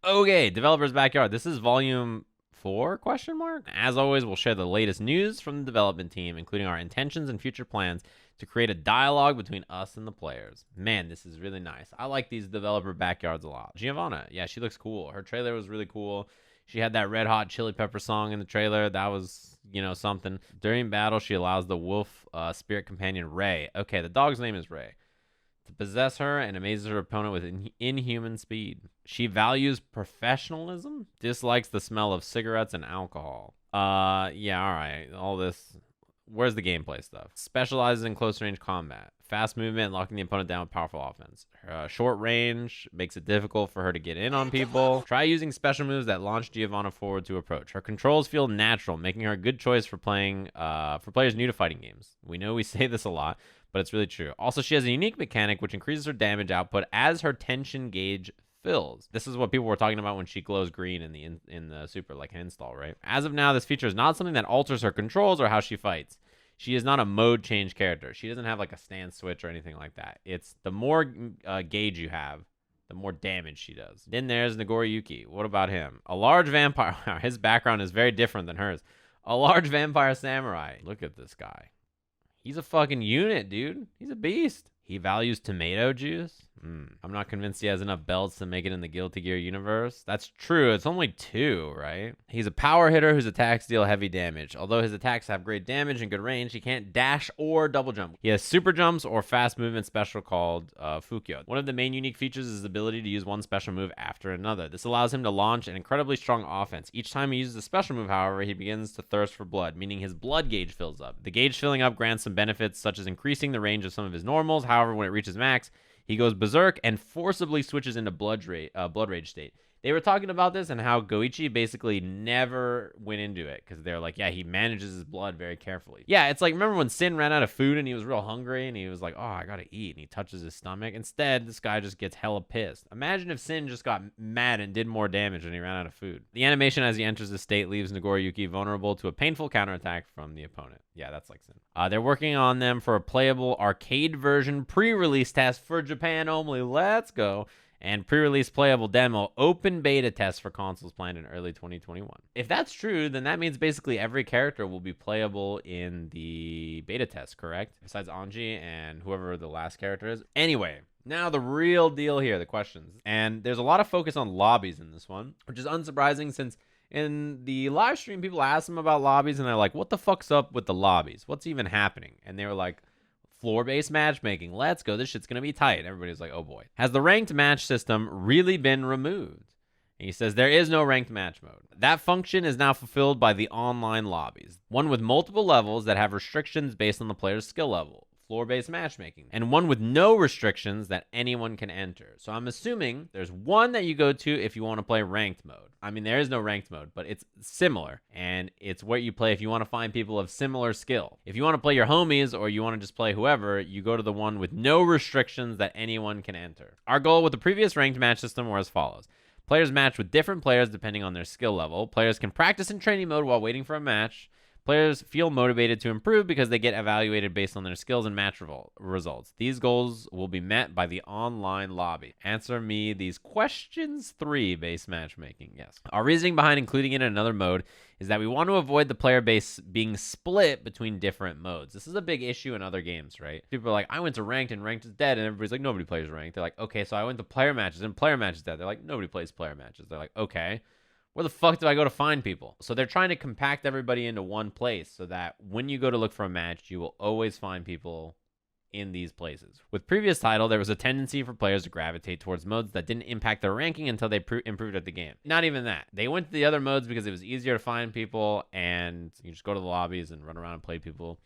Okay, developer's backyard. This is volume 4 question mark. As always, we'll share the latest news from the development team, including our intentions and future plans to create a dialogue between us and the players. Man, this is really nice. I like these developer backyards a lot. Giovanna, yeah, she looks cool. Her trailer was really cool. She had that Red Hot Chili Pepper song in the trailer. That was, something. During battle, she allows the wolf spirit companion Ray. Okay, the dog's name is Ray, to possess her and amazes her opponent with inhuman speed. She values professionalism, dislikes the smell of cigarettes and alcohol. Yeah, all right. All this. Where's the gameplay stuff? Specializes in close range combat. Fast movement, locking the opponent down with powerful offense. Short range makes it difficult for her to get in on people. Try using special moves that launch Giovanna forward to approach. Her controls feel natural, making her a good choice for playing for players new to fighting games. We know we say this a lot, but it's really true. Also, she has a unique mechanic which increases her damage output as her tension gauge fills. This is what people were talking about when she glows green in the super, like an install, right? As of now, this feature is not something that alters her controls or how she fights. She is not a mode change character. She doesn't have like a stance switch or anything like that. It's the more gauge you have, the more damage she does. Then there's Nagoriyuki. What about him? A large vampire. His background is very different than hers. A large vampire samurai. Look at this guy. He's a fucking unit, dude. He's a beast. He values tomato juice. I'm not convinced he has enough belts to make it in the Guilty Gear universe. That's true. It's only 2, right? He's a power hitter whose attacks deal heavy damage. Although his attacks have great damage and good range, he can't dash or double jump. He has super jumps or fast movement special called Fukyo. One of the main unique features is his ability to use one special move after another. This allows him to launch an incredibly strong offense. Each time he uses a special move, however, he begins to thirst for blood, meaning his blood gauge fills up. The gauge filling up grants some benefits, such as increasing the range of some of his normals. However, when it reaches max, he goes berserk and forcibly switches into blood rage state. They were talking about this and how Goichi basically never went into it because they're like, yeah, he manages his blood very carefully. Yeah, it's like, remember when Sin ran out of food and he was real hungry and he was like, oh, I gotta eat, and he touches his stomach. Instead, this guy just gets hella pissed. Imagine if Sin just got mad and did more damage when he ran out of food. The animation as he enters the state leaves Nagoriyuki vulnerable to a painful counterattack from the opponent. Yeah, that's like Sin. They're working on them for a playable arcade version pre-release test for Japan only. Let's go. And pre-release playable demo open beta test for consoles planned in early 2021. If that's true, then that means basically every character will be playable in the beta test, correct? Besides Anji and whoever the last character is. Anyway, now the real deal here, the questions. And there's a lot of focus on lobbies in this one, which is unsurprising since in the live stream, people asked them about lobbies and they're like, what the fuck's up with the lobbies? What's even happening? And they were like, floor-based matchmaking. Let's go. This shit's going to be tight. Everybody's like, oh boy. Has the ranked match system really been removed? And he says there is no ranked match mode. That function is now fulfilled by the online lobbies. One with multiple levels that have restrictions based on the player's skill level. Floor-based matchmaking. And one with no restrictions that anyone can enter. So I'm assuming there's one that you go to if you want to play ranked mode. I mean, there is no ranked mode, but it's similar. And it's what you play if you want to find people of similar skill. If you want to play your homies or you want to just play whoever, you go to the one with no restrictions that anyone can enter. Our goal with the previous ranked match system were as follows. Players match with different players depending on their skill level. Players can practice in training mode while waiting for a match. Players feel motivated to improve because they get evaluated based on their skills and match results. These goals will be met by the online lobby. Answer me these questions. 3, base matchmaking. Yes. Our reasoning behind including it in another mode is that we want to avoid the player base being split between different modes. This is a big issue in other games, right? People are like, I went to ranked and ranked is dead. And everybody's like, nobody plays ranked. They're like, okay, so I went to player matches and player matches dead. They're like, nobody plays player matches. They're like, okay. Where the fuck do I go to find people? So they're trying to compact everybody into one place so that when you go to look for a match, you will always find people in these places. With previous title, there was a tendency for players to gravitate towards modes that didn't impact their ranking until they improved at the game. Not even that. They went to the other modes because it was easier to find people and you just go to the lobbies and run around and play people.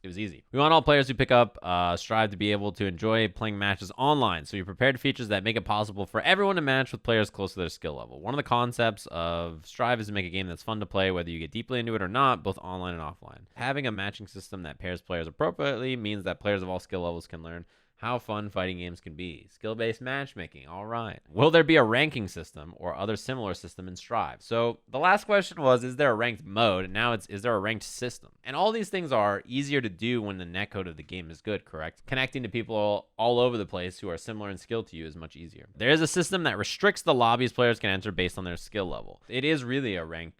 It was easy. We want all players who pick up Strive to be able to enjoy playing matches online, so we prepared features that make it possible for everyone to match with players close to their skill level. One of the concepts of Strive is to make a game that's fun to play, whether you get deeply into it or not, both online and offline. Having a matching system that pairs players appropriately means that players of all skill levels can learn how fun fighting games can be. Skill-based matchmaking, all right. Will there be a ranking system or other similar system in Strive? So the last question was, is there a ranked mode? And now it's, is there a ranked system? And all these things are easier to do when the netcode of the game is good, correct? Connecting to people all over the place who are similar in skill to you is much easier. There is a system that restricts the lobbies players can enter based on their skill level. It is really a ranked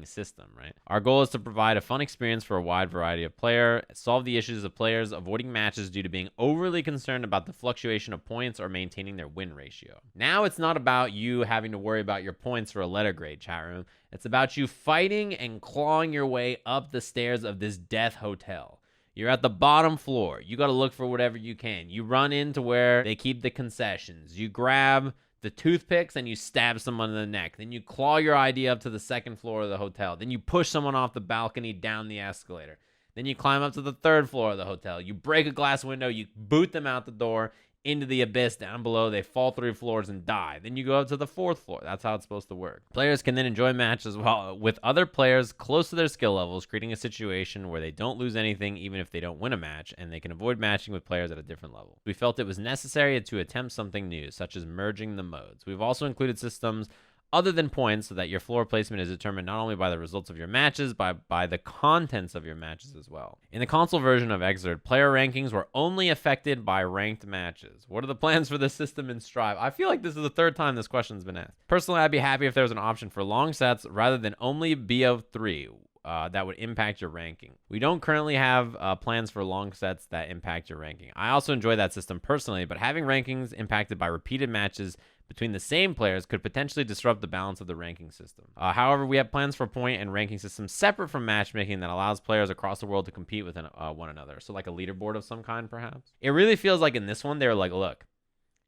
system, right? Our goal is to provide a fun experience for a wide variety of players, solve the issues of players avoiding matches due to being overly concerned about the fluctuation of points or maintaining their win ratio. Now it's not about you having to worry about your points for a letter grade, chat room. It's about you fighting and clawing your way up the stairs of this death hotel. You're at the bottom floor. You got to look for whatever you can. You run into where they keep the concessions. You grab the toothpicks and you stab someone in the neck. Then you claw your ID up to the second floor of the hotel. Then you push someone off the balcony down the escalator. Then you climb up to the third floor of the hotel. You break a glass window. You boot them out the door into the abyss down below. They fall 3 floors and die. Then you go up to the 4th floor. That's how it's supposed to work. Players can then enjoy matches with other players close to their skill levels, creating a situation where they don't lose anything even if they don't win a match, and they can avoid matching with players at a different level. We felt it was necessary to attempt something new, such as merging the modes. We've also included systems other than points so that your floor placement is determined not only by the results of your matches, but by the contents of your matches as well. In the console version of Xrd, player rankings were only affected by ranked matches. What are the plans for this system in Strive? I feel like this is the 3rd time this question's been asked. Personally, I'd be happy if there was an option for long sets rather than only BO3. That would impact your ranking. We don't currently have plans for long sets that impact your ranking. I also enjoy that system personally, but having rankings impacted by repeated matches between the same players could potentially disrupt the balance of the ranking system. However, we have plans for point and ranking systems separate from matchmaking that allows players across the world to compete with one another. So like a leaderboard of some kind, perhaps. It really feels like in this one, they were like, look,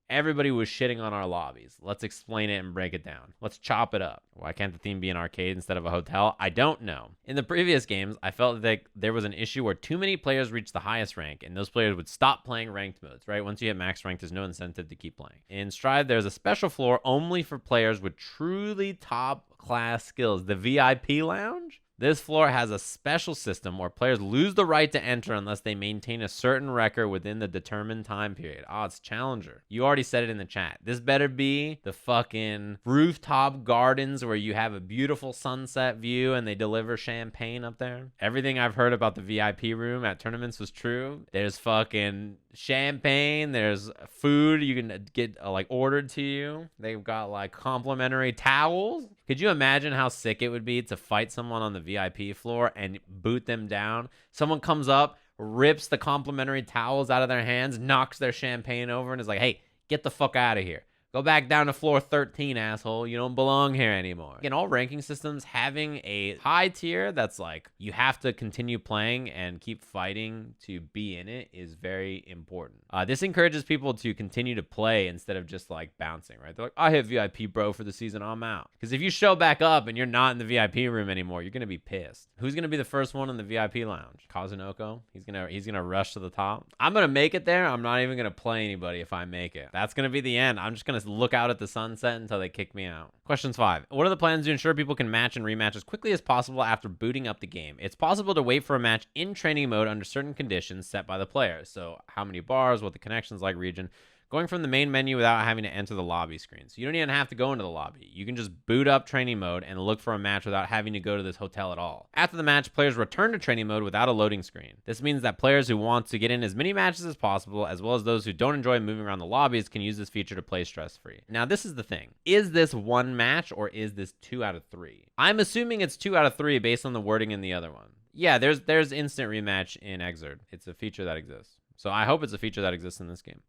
everybody was shitting on our lobbies. Let's explain it and break it down. Let's chop it up. Why can't the theme be an arcade instead of a hotel? I don't know. In the previous games, I felt that there was an issue where too many players reached the highest rank, and those players would stop playing ranked modes, right? Once you hit max rank, there's no incentive to keep playing. In Strive, there's a special floor only for players with truly top-class skills, the VIP Lounge. This floor has a special system where players lose the right to enter unless they maintain a certain record within the determined time period. Oh, it's Challenger. You already said it in the chat. This better be the fucking rooftop gardens where you have a beautiful sunset view and they deliver champagne up there. Everything I've heard about the VIP room at tournaments was true. There's fucking champagne. There's food you can get like ordered to you. They've got like complimentary towels. Could you imagine how sick it would be to fight someone on the VIP floor and boot them down? Someone comes up, rips the complimentary towels out of their hands, knocks their champagne over, and is like, hey, get the fuck out of here. Go back down to floor 13, asshole. You don't belong here anymore. In all ranking systems, having a high tier that's like you have to continue playing and keep fighting to be in it is very important. This encourages people to continue to play instead of just like bouncing, right? They're like, I hit VIP, bro, for the season. I'm out. Because if you show back up and you're not in the VIP room anymore, you're going to be pissed. Who's going to be the first one in the VIP lounge? Kazunoko? He's going to rush to the top. I'm going to make it there. I'm not even going to play anybody if I make it. That's going to be the end. I'm just going to look out at the sunset until they kick me out. Questions 5. What are the plans to ensure people can match and rematch as quickly as possible after booting up the game? It's possible to wait for a match in training mode under certain conditions set by the player. So how many bars, what the connection's like, region. Going from the main menu without having to enter the lobby screen. So you don't even have to go into the lobby. You can just boot up training mode and look for a match without having to go to this hotel at all. After the match, players return to training mode without a loading screen. This means that players who want to get in as many matches as possible, as well as those who don't enjoy moving around the lobbies, can use this feature to play stress-free. Now, this is the thing. Is this one match or is this 2 out of 3? I'm assuming it's 2 out of 3 based on the wording in the other one. Yeah, there's instant rematch in Xrd. It's a feature that exists. So I hope it's a feature that exists in this game.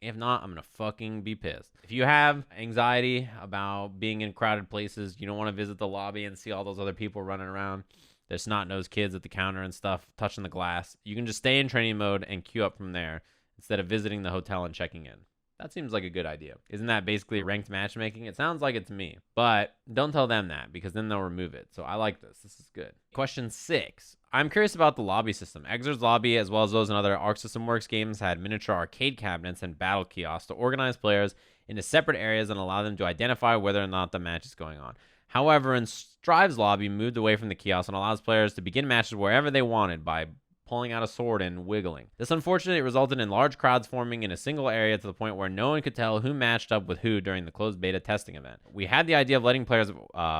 If not, I'm going to fucking be pissed. If you have anxiety about being in crowded places, you don't want to visit the lobby and see all those other people running around, there's snot-nosed kids at the counter and stuff touching the glass, you can just stay in training mode and queue up from there instead of visiting the hotel and checking in. That seems like a good idea. Isn't that basically ranked matchmaking? It sounds like it to me. But don't tell them that because then they'll remove it. So I like this. This is good. Question 6. I'm curious about the lobby system. Xr's lobby, as well as those in other Arc System Works games, had miniature arcade cabinets and battle kiosks to organize players into separate areas and allow them to identify whether or not the match is going on. However, in Strive's lobby moved away from the kiosk and allows players to begin matches wherever they wanted by pulling out a sword and wiggling. This unfortunately resulted in large crowds forming in a single area to the point where no one could tell who matched up with who during the closed beta testing event. We had the idea of letting players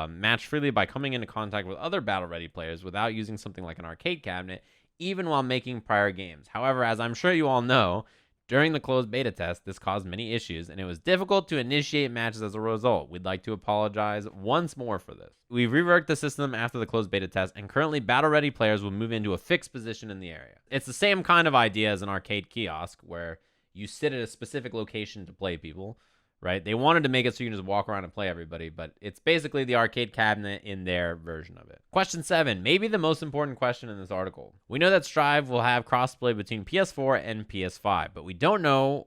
match freely by coming into contact with other battle-ready players without using something like an arcade cabinet, even while making prior games. However, as I'm sure you all know, during the closed beta test, this caused many issues, and it was difficult to initiate matches as a result. We'd like to apologize once more for this. We've reworked the system after the closed beta test, and currently battle-ready players will move into a fixed position in the area. It's the same kind of idea as an arcade kiosk, where you sit at a specific location to play people, right? They wanted to make it so you can just walk around and play everybody, but it's basically the arcade cabinet in their version of it. Question 7, maybe the most important question in this article. We know that Strive will have crossplay between PS4 and PS5, but we don't know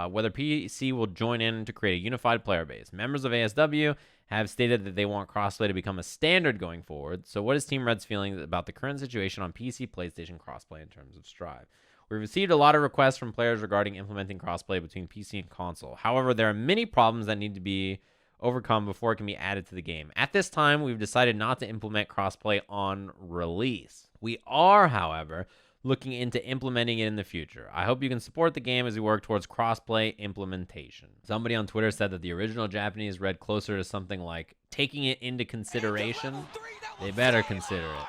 whether PC will join in to create a unified player base. Members of ASW have stated that they want crossplay to become a standard going forward. So what is Team Red's feelings about the current situation on PC, PlayStation crossplay in terms of Strive? We've received a lot of requests from players regarding implementing crossplay between PC and console. However, there are many problems that need to be overcome before it can be added to the game. At this time, we've decided not to implement crossplay on release. We are, however, looking into implementing it in the future. I hope you can support the game as we work towards crossplay implementation. Somebody on Twitter said that the original Japanese read closer to something like taking it into consideration. They better consider it.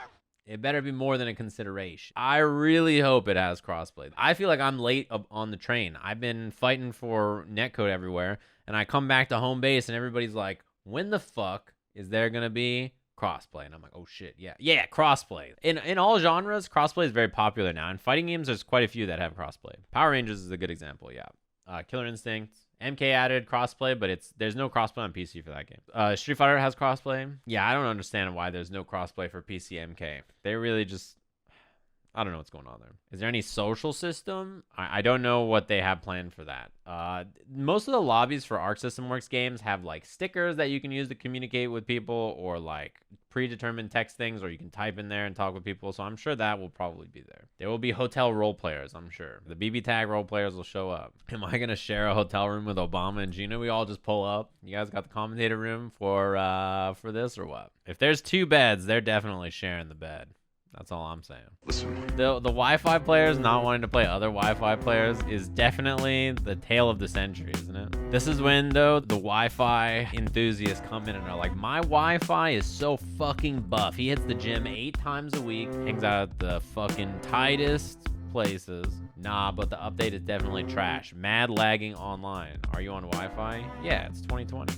It better be more than a consideration. I really hope it has crossplay. I feel like I'm late on the train. I've been fighting for netcode everywhere, and I come back to home base, and everybody's like, when the fuck is there going to be crossplay? And I'm like, oh shit, yeah, crossplay. In all genres, crossplay is very popular now. In fighting games, there's quite a few that have crossplay. Power Rangers is a good example, yeah. Killer Instinct. MK added crossplay, but there's no crossplay on PC for that game. Street Fighter has crossplay. Yeah, I don't understand why there's no crossplay for PC MK. They really just... I don't know what's going on there. Is there any social system? I don't know what they have planned for that. Most of the lobbies for Arc System Works games have like stickers that you can use to communicate with people, or like predetermined text things, or you can type in there and talk with people. So I'm sure that will probably be there. There will be hotel role players, I'm sure. The BB Tag role players will show up. Am I going to share a hotel room with Obama and Gina? We all just pull up. You guys got the commentator room for this or what? If there's 2 beds, they're definitely sharing the bed. That's all I'm saying. Listen. The Wi-Fi players not wanting to play other Wi-Fi players is definitely the tale of the century, isn't it? This is when, though, the Wi-Fi enthusiasts come in and are like, my Wi-Fi is so fucking buff. He hits the gym 8 times a week, hangs out at the fucking tightest places. Nah, but the update is definitely trash. Mad lagging online. Are you on Wi-Fi? Yeah, it's 2020.